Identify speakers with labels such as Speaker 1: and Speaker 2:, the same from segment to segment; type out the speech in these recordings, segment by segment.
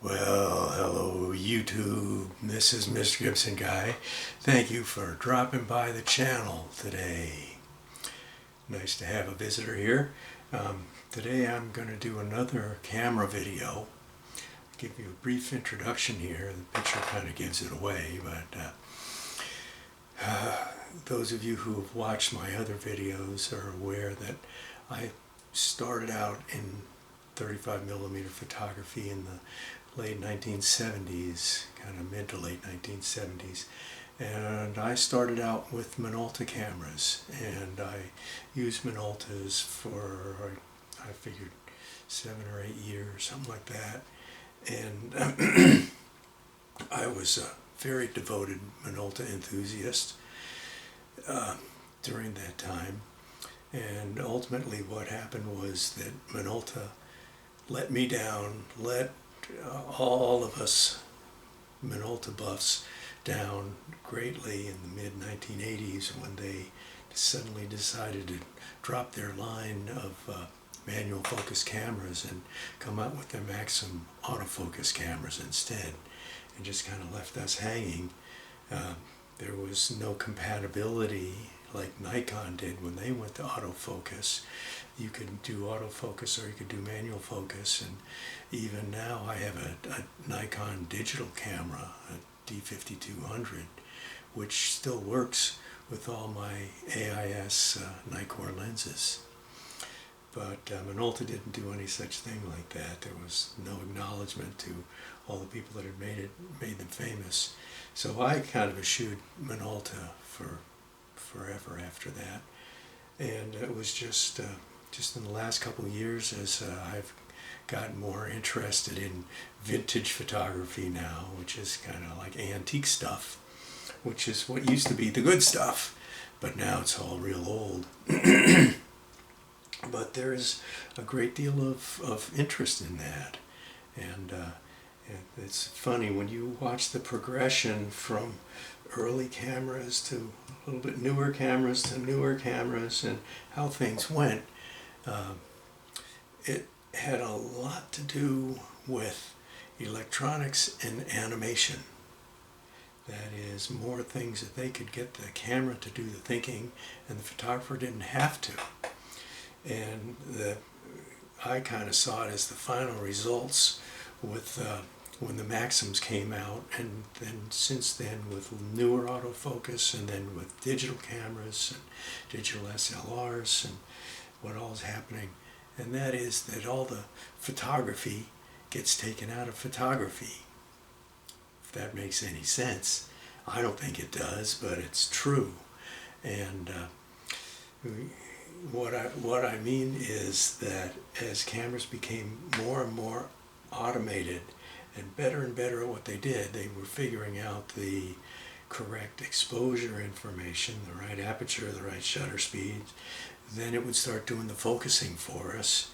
Speaker 1: Well, hello YouTube, this is Mr. Gibson Guy. Thank you for dropping by the channel today. Nice to have a visitor here. Today I'm going to do another camera video. Give you a brief introduction here. The picture kind of gives it away, but those of you who have watched my other videos are aware that I started out in 35mm photography in the late 1970s, kind of mid to late 1970s, and I started out with Minolta cameras, and I used Minoltas for, I figured, 7 or 8 years, something like that, and I was a very devoted Minolta enthusiast during that time, and ultimately what happened was that Minolta let me down, let all of us Minolta buffs down greatly in the mid-1980s when they suddenly decided to drop their line of manual focus cameras and come out with their Maxim autofocus cameras instead, and just kind of left us hanging. There was no compatibility like Nikon did when they went to autofocus. You could do autofocus or you could do manual focus, and even now I have a Nikon digital camera, a D5200, which still works with all my AIS Nikkor lenses. But Minolta didn't do any such thing like that. There was no acknowledgement to all the people that had made them famous. So I kind of eschewed Minolta for forever after that, and it was just in the last couple of years as I've gotten more interested in vintage photography now, which is kind of like antique stuff, which is what used to be the good stuff, but now it's all real old. But there is a great deal of interest in that, and it's funny when you watch the progression from early cameras to a little bit newer cameras to newer cameras and how things went. It had a lot to do with electronics and animation. That is, more things that they could get the camera to do the thinking and the photographer didn't have to. And I kind of saw it as the final results with when the Maxims came out, and then since then with newer autofocus, and then with digital cameras and digital SLRs, and what all is happening. And that is that all the photography gets taken out of photography. If that makes any sense. I don't think it does, but it's true. And what I mean is that as cameras became more and more automated and better at what they did, they were figuring out the correct exposure information, the right aperture, the right shutter speeds. Then it would start doing the focusing for us.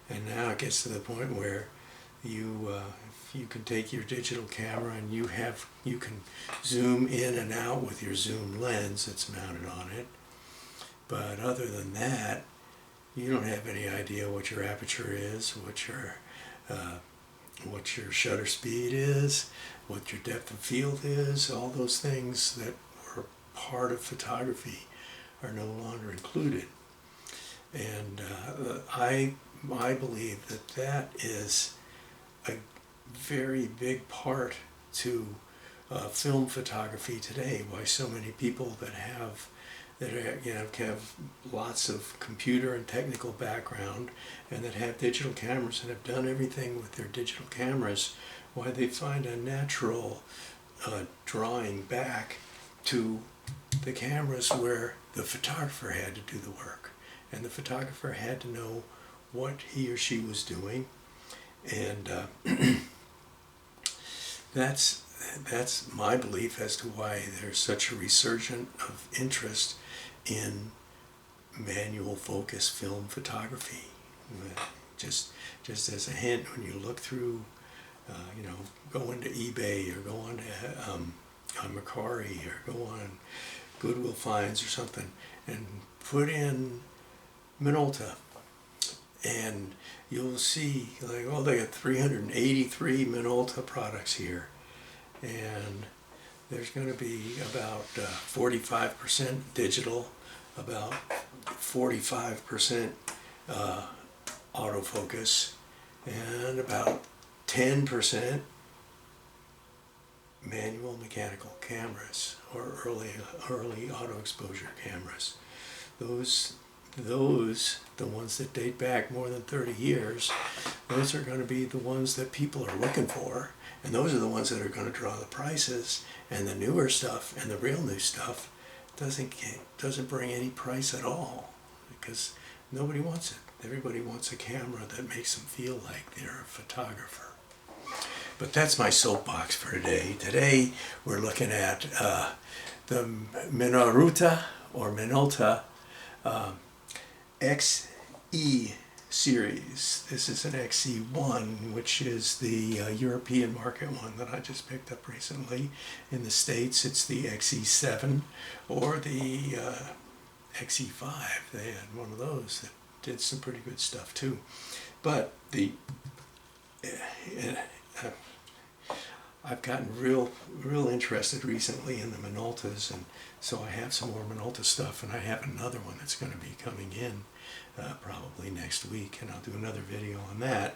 Speaker 1: And now it gets to the point where if you can take your digital camera and you can zoom in and out with your zoom lens that's mounted on it. But other than that, you don't have any idea what your aperture is, what your shutter speed is, what your depth of field is. All those things that were part of photography are no longer included. And I believe that is a very big part to film photography today. Why so many people that have lots of computer and technical background and that have digital cameras and have done everything with their digital cameras, why they find a natural drawing back to the cameras where the photographer had to do the work, and the photographer had to know what he or she was doing, and that's my belief as to why there's such a resurgence of interest in manual focus film photography. Just as a hint, when you look through, go into eBay or go on to Mercari or go on Goodwill Finds or something and put in Minolta And you'll see, like, oh, they got 383 Minolta products here. And there's going to be about 45% digital, about 45% autofocus, and about 10% manual mechanical cameras, or early auto exposure cameras. Those, the ones that date back more than 30 years, those are going to be the ones that people are looking for, and those are the ones that are going to draw the prices. And the newer stuff and the real new stuff doesn't bring any price at all, because nobody wants it. Everybody wants a camera that makes them feel like they're a photographer. But that's my soapbox for today. Today we're looking at the Minolta XE series. This is an XE1, which is the European market one that I just picked up recently. In the States, it's the XE7 or the XE5. They had one of those that did some pretty good stuff too. But I've gotten real interested recently in the Minoltas, and so I have some more Minolta stuff, and I have another one that's going to be coming in probably next week, and I'll do another video on that.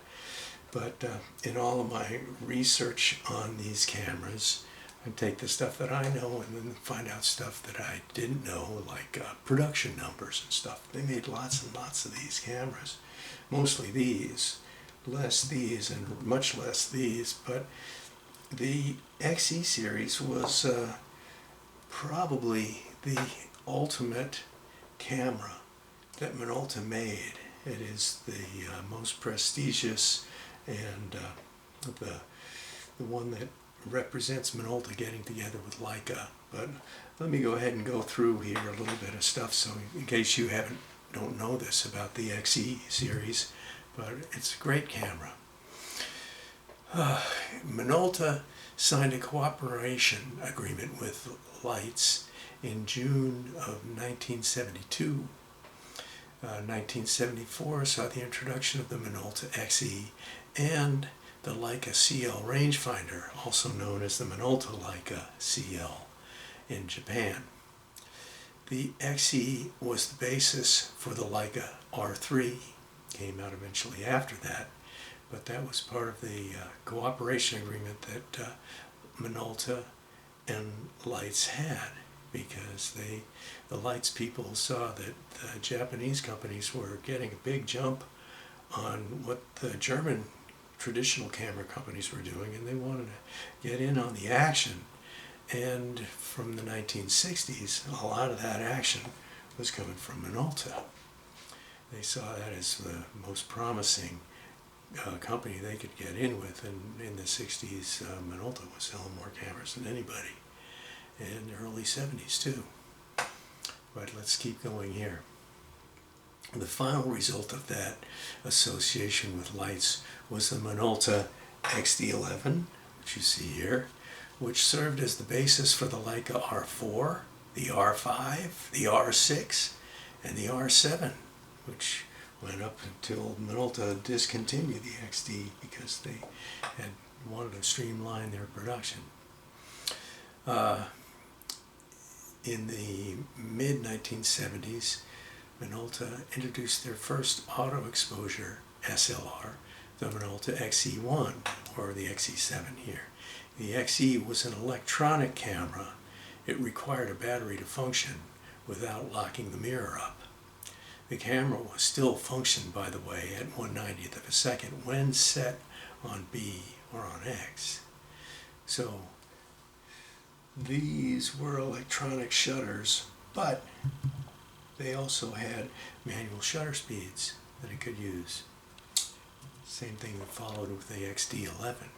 Speaker 1: But in all of my research on these cameras, I take the stuff that I know and then find out stuff that I didn't know, like production numbers and stuff. They made lots and lots of these cameras, mostly these, less these, and much less these. But the XE series was probably the ultimate camera that Minolta made. It is the most prestigious and the one that represents Minolta getting together with Leica. But let me go ahead and go through here a little bit of stuff, so in case you don't know this about the XE series, but it's a great camera. Minolta signed a cooperation agreement with Lights in June of 1972. 1974 saw the introduction of the Minolta XE and the Leica CL rangefinder, also known as the Minolta Leica CL, in Japan. The XE was the basis for the Leica R3, came out eventually after that, but that was part of the cooperation agreement that Minolta and Lights had, because the Lights people saw that the Japanese companies were getting a big jump on what the German traditional camera companies were doing, and they wanted to get in on the action. And from the 1960s, a lot of that action was coming from Minolta. They saw that as the most promising company they could get in with, and in the 60s, Minolta was selling more cameras than anybody, and the early 70s too. But let's keep going here. The final result of that association with Lights was the Minolta XD11, which you see here, which served as the basis for the Leica R4, the R5, the R6, and the R7, which went up until Minolta discontinued the XD because they had wanted to streamline their production. In the mid-1970s, Minolta introduced their first auto exposure SLR, the Minolta XE1, or the XE7 here. The XE was an electronic camera. It required a battery to function without locking the mirror up. The camera was still functioned, by the way, at 1/90th of a second when set on B or on X. So these were electronic shutters, but they also had manual shutter speeds that it could use. Same thing that followed with the XD11.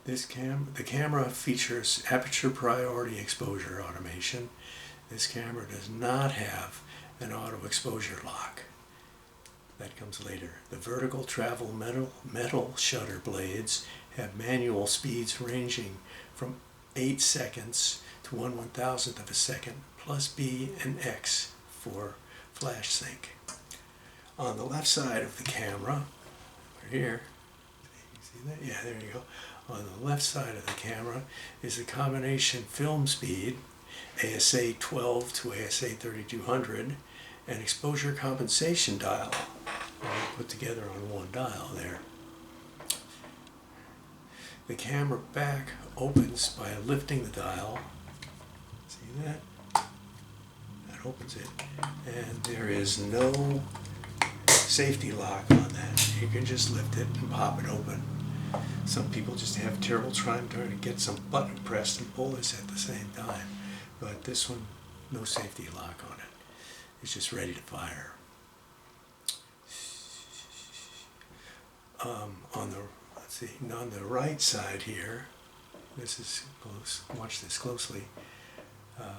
Speaker 1: The camera features aperture priority exposure automation. This camera does not have an auto exposure lock. That comes later. The vertical travel metal shutter blades have manual speeds ranging from 8 seconds to 1/1000th of a second, plus B and X for flash sync. On the left side of the camera, right here, you see that? Yeah, there you go. On the left side of the camera is a combination film speed, ASA 12 to ASA 3200, and exposure compensation dial, all put together on one dial there. The camera back opens by lifting the dial. See that? That opens it. And there is no safety lock on that. You can just lift it and pop it open. Some people just have terrible time trying to get some button pressed and pull this at the same time. But this one, no safety lock on it. It's just ready to fire. On the right side here, this is close. Watch this closely. Where'd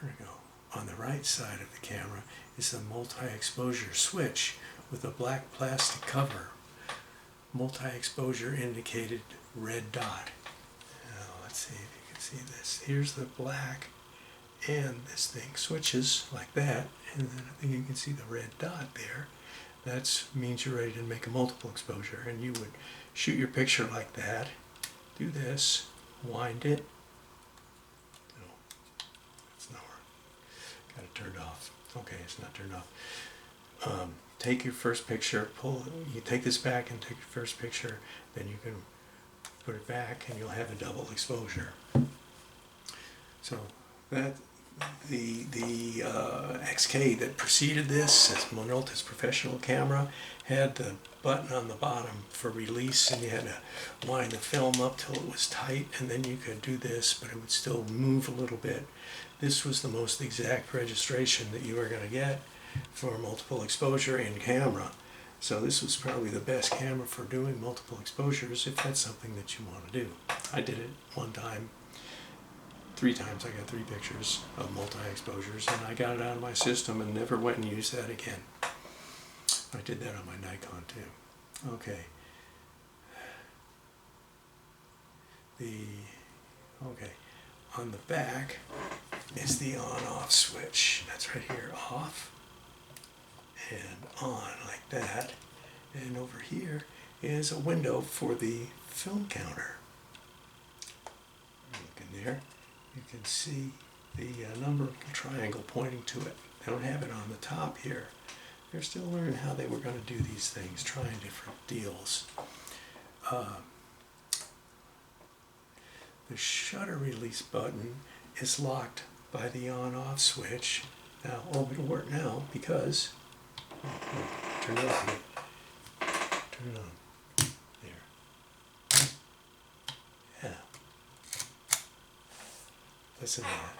Speaker 1: it go? On the right side of the camera is a multi-exposure switch with a black plastic cover. Multi-exposure indicated red dot. Now let's see if you can see this. Here's the black, and this thing switches like that, and then I think you can see the red dot there. That means you're ready to make a multiple exposure, and you would shoot your picture like that, do this, wind it. No, it's not working. Got it turned off. Okay, it's not turned off. Take your first picture, you take this back and take your first picture, then you can put it back and you'll have a double exposure. So that the XK that preceded this, as Minolta's professional camera, had the button on the bottom for release, and you had to wind the film up till it was tight, and then you could do this, but it would still move a little bit. This was the most exact registration that you were going to get for multiple exposure in camera. So this was probably the best camera for doing multiple exposures if that's something that you want to do. I did it one time. 3 times I got 3 pictures of multi-exposures, and I got it out of my system and never went and used that again. I did that on my Nikon too. Okay. On the back is the on-off switch. That's right here, off and on like that. And over here is a window for the film counter. Look in there. You can see the number triangle pointing to it. They don't have it on the top here. They're still learning how they were going to do these things, trying different deals. The shutter release button is locked by the on-off switch. Now, it'll work now because, turn it on. Turn it on. There. Yeah. Listen to that.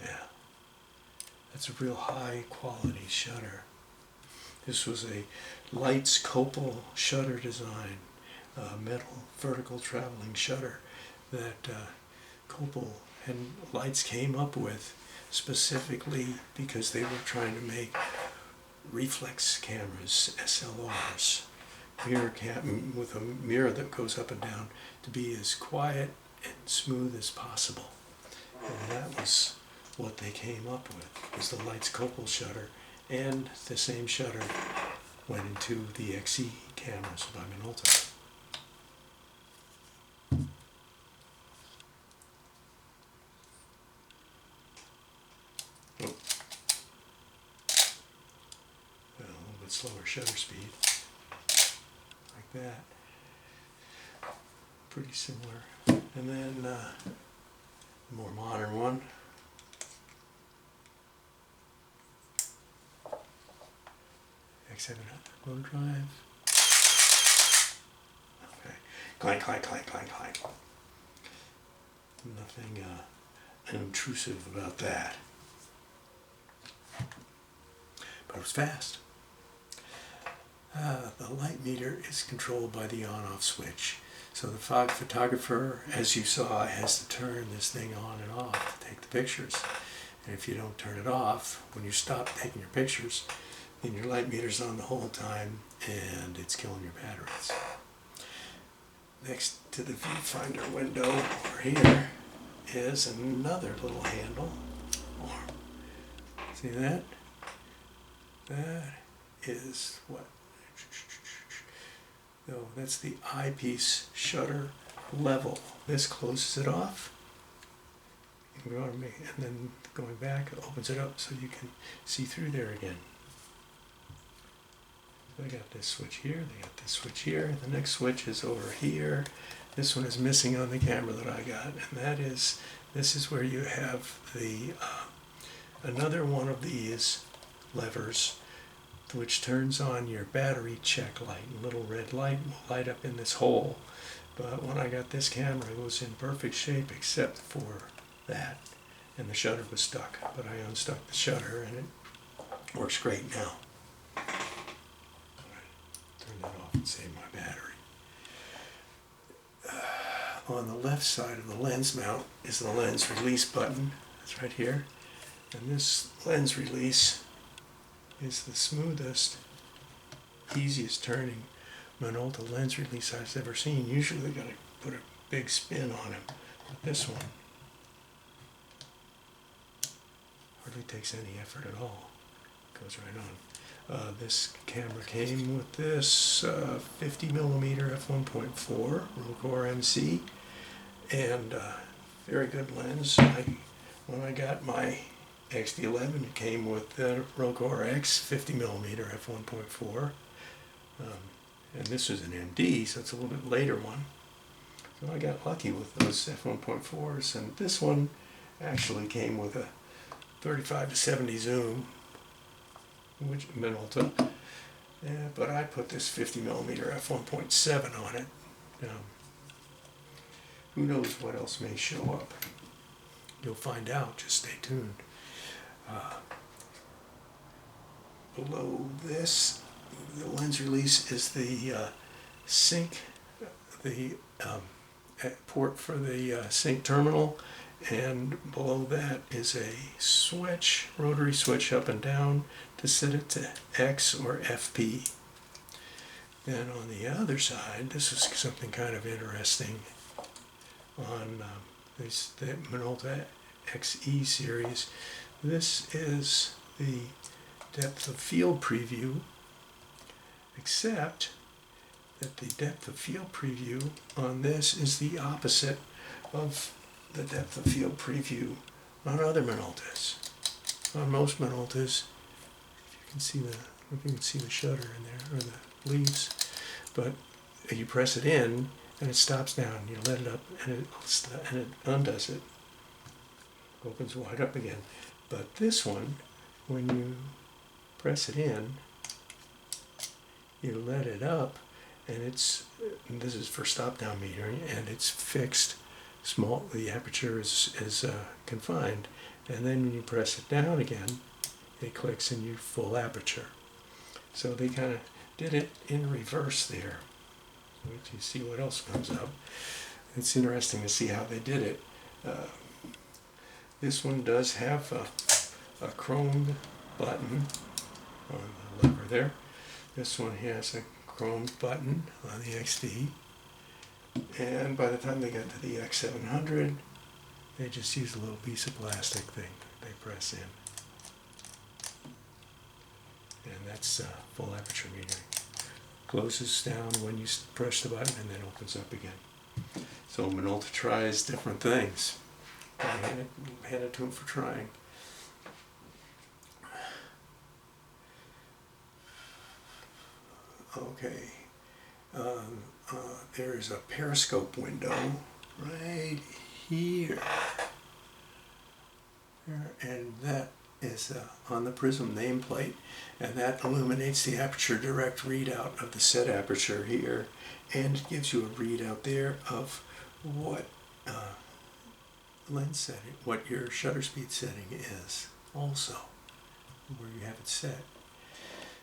Speaker 1: Yeah. That's a real high quality shutter. This was a Lights Copal shutter design, metal vertical traveling shutter that Copal and Lights came up with specifically because they were trying to make reflex cameras, SLRs, with a mirror that goes up and down, to be as quiet and smooth as possible. And that was what they came up with, was the Lights Copal shutter, and the same shutter went into the XE cameras by Minolta. Oh. Well, a little bit slower shutter speed, like that. Pretty similar. And then the more modern one. X700 motor drive. Okay. Clank, clank, clank, clank, clank. Nothing intrusive about that. But it was fast. The light meter is controlled by the on-off switch. So the photographer, as you saw, has to turn this thing on and off to take the pictures. And if you don't turn it off, when you stop taking your pictures, then your light meter's on the whole time and it's killing your batteries. next to the viewfinder window over here is another little handle. See that? That is what? No, that's the eyepiece shutter level. This closes it off. And then going back, it opens it up so you can see through there again. They got this switch here, they got this switch here, the next switch is over here. This one is missing on the camera that I got, and this is where you have the another one of these levers which turns on your battery check light. A little red light will light up in this hole, but when I got this camera it was in perfect shape except for that, and the shutter was stuck, but I unstuck the shutter and it works great now. Turn that off and save my battery. On the left side of the lens mount is the lens release button. It's right here. And this lens release is the smoothest, easiest turning Minolta lens release I've ever seen. Usually they gotta put a big spin on him, but this one hardly takes any effort at all. Goes right on. This camera came with this 50mm f1.4 Rollcore MC, and very good lens. When I got my XD11, it came with the Rollcore X 50mm f1.4, and this was an MD, so it's a little bit later one. So I got lucky with those f1.4s, and this one actually came with a 35 to 70 zoom, which Minolta, but I put this 50mm f1.7 on it. Who knows what else may show up? You'll find out. Just stay tuned. Below this, the lens release is the sync, the port for the sync terminal, and below that is a switch, rotary switch up and down to set it to X or FP. Then on the other side, this is something kind of interesting on the Minolta XE series. This is the depth of field preview, except that the depth of field preview on this is the opposite of the depth of field preview on other Minoltas. On most Minoltas, if you can see the shutter in there, or the leaves, but you press it in and it stops down. You let it up and it undoes it. Opens wide up again. But this one, when you press it in, you let it up, and this is for stop down metering, and it's fixed. The aperture is confined, and then when you press it down again, it clicks and you full aperture. So they kind of did it in reverse there. Wait till you see what else comes up. It's interesting to see how they did it. This one does have a chromed button on the lever there. This one has a chromed button on the XD. And by the time they got to the X700, they just used a little piece of plastic thing they press in. And that's full aperture metering. Closes down when you press the button and then opens up again. So Minolta tries different things. I hand it to him for trying. Okay. There's a periscope window right here, and that is on the prism nameplate, and that illuminates the aperture direct readout of the set aperture here, and it gives you a readout there of what lens setting, what your shutter speed setting is, also where you have it set.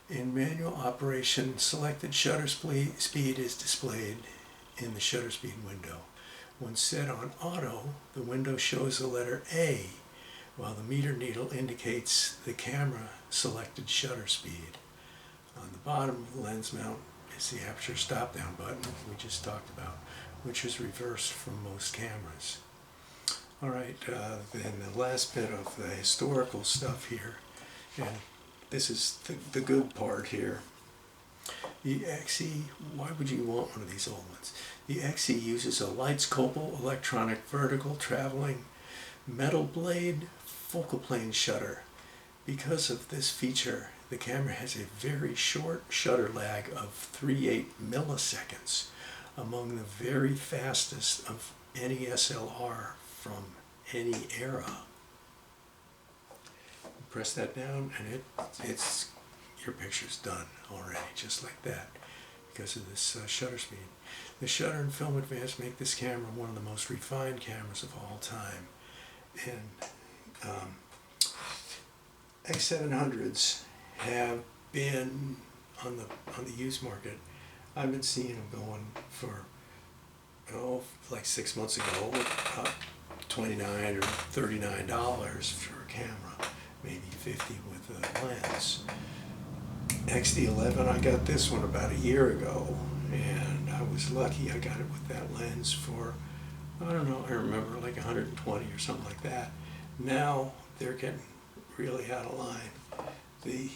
Speaker 1: In manual operation, selected shutter speed is displayed in the shutter speed window. When set on auto, the window shows the letter A, while the meter needle indicates the camera selected shutter speed. On the bottom of the lens mount is the aperture stop down button we just talked about. which is reversed from most cameras. All right, then the last bit of the historical stuff here, and this is the good part here. The XE, why would you want one of these old ones? The XE uses a light-scopal electronic vertical traveling metal blade focal plane shutter. Because of this feature, the camera has a very short shutter lag of 3/8 milliseconds, among the very fastest of any SLR from any era. Press that down and it's your picture's done already, just like that, because of this shutter speed. The shutter and film advance make this camera one of the most refined cameras of all time. And X700s have been on the used market. I've been seeing them going for, like 6 months ago, $29 or $39 for a camera, maybe $50 with a lens. XD11, I got this one about a year ago, and I was lucky. I got it with that lens for, I don't know, I remember like 120 or something like that. Now they're getting really out of line. The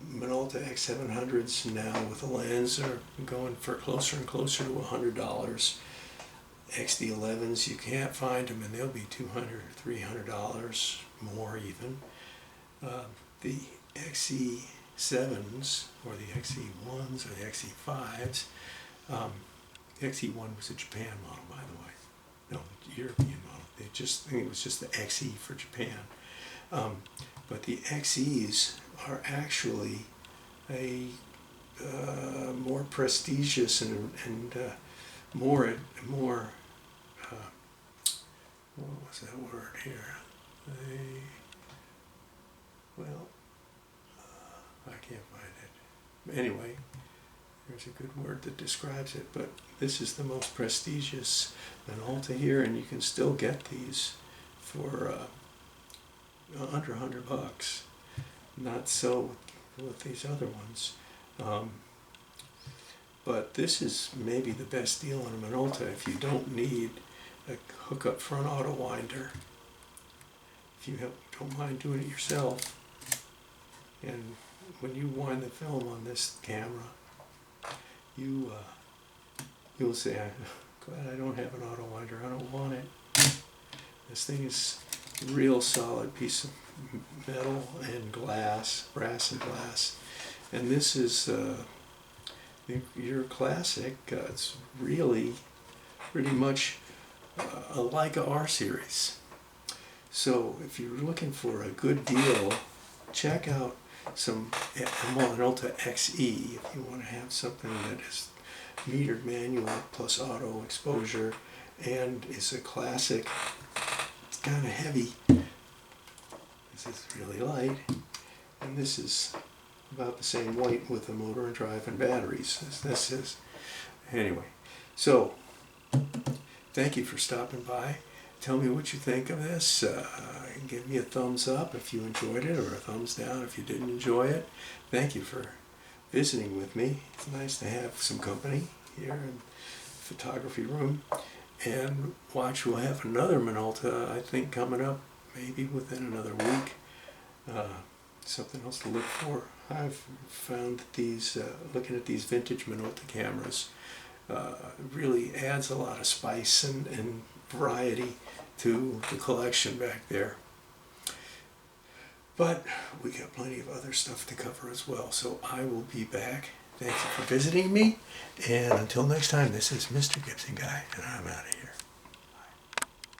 Speaker 1: Minolta X700s now with a lens are going for closer and closer to $100. XD11s, you can't find them, and they'll be $200 or $300 more even. The XE7s, or the XE1s, or the XE5s, the XE1 was a Japan model, by the way. No, European model. I think it was just the XE for Japan. But the XEs are actually a more prestigious and more what was that word here? I can't find it. Anyway, there's a good word that describes it, but this is the most prestigious Minolta here, and you can still get these for under $100. Not so with these other ones. But this is maybe the best deal on a Minolta if you don't need a hookup front auto winder. If you don't mind doing it yourself, and when you wind the film on this camera, you'll say, "I'm glad I don't have an auto winder. I don't want it." This thing is a real solid piece of metal and glass, brass and glass, and this is your classic. It's really pretty much a Leica R series. So if you're looking for a good deal, check out some Minolta XE if you want to have something that is metered manual plus auto exposure and is a classic. It's kind of heavy. This is really light, and this is about the same weight with the motor and drive and batteries as this is. Anyway, so thank you for stopping by. Tell me what you think of this. Give me a thumbs up if you enjoyed it, or a thumbs down if you didn't enjoy it. Thank you for visiting with me. It's nice to have some company here in the photography room. And watch, we'll have another Minolta, I think, coming up maybe within another week. Something else to look for. I've found that these, looking at these vintage Minolta cameras, really adds a lot of spice and variety to the collection back there. But we got plenty of other stuff to cover as well, so I will be back. Thank you for visiting me, and until next time, this is Mr. Gibson Guy, and I'm out of here.